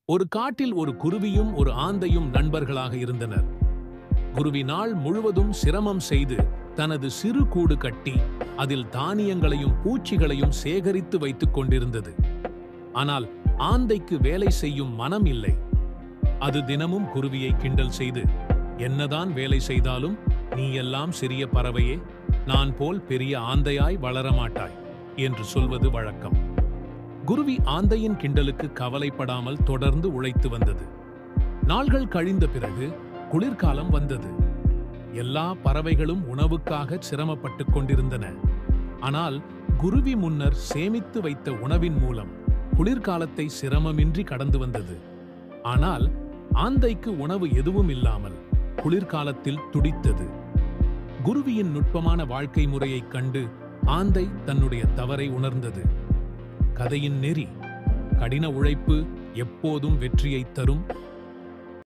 ஒரு காட்டில் ஒரு குருவியும் ஒரு ஆந்தையும் நண்பர்களாக இருந்தனர். குருவி நாள் முழுவதும் சிரமம் செய்து தனது சிறு கூடு கட்டி அதில் தானியங்களையும் பூச்சிகளையும் சேகரித்து வைத்துக் கொண்டிருந்தது. ஆனால் ஆந்தைக்கு வேலை செய்யும் மனம் இல்லை. அது தினமும் குருவியை கிண்டல் செய்து, என்னதான் வேலை செய்தாலும் நீ எல்லாம் சிறிய பறவையே, நான் போல் பெரிய ஆந்தையாய் வளரமாட்டாய் என்று சொல்வது வழக்கம். குருவி ஆந்தையின் கிண்டலுக்கு கவலைப்படாமல் தொடர்ந்து உழைத்து வந்தது. நாள்கள் கழிந்த பிறகு குளிர்காலம் வந்தது. எல்லா பறவைகளும் உணவுக்காக சிரமப்பட்டுக் கொண்டிருந்தன. ஆனால் குருவி முன்னர் சேமித்து வைத்த உணவின் மூலம் குளிர்காலத்தை சிரமமின்றி கடந்து வந்தது. ஆனால் ஆந்தைக்கு உணவு எதுவும் இல்லாமல் குளிர்காலத்தில் துடித்தது. குருவியின் நுட்பமான வாழ்க்கை முறையைக் கண்டு ஆந்தை தன்னுடைய தவறை உணர்ந்தது. கதையின் நெறி: கடின உழைப்பு எப்போதும் வெற்றியைத் தரும்.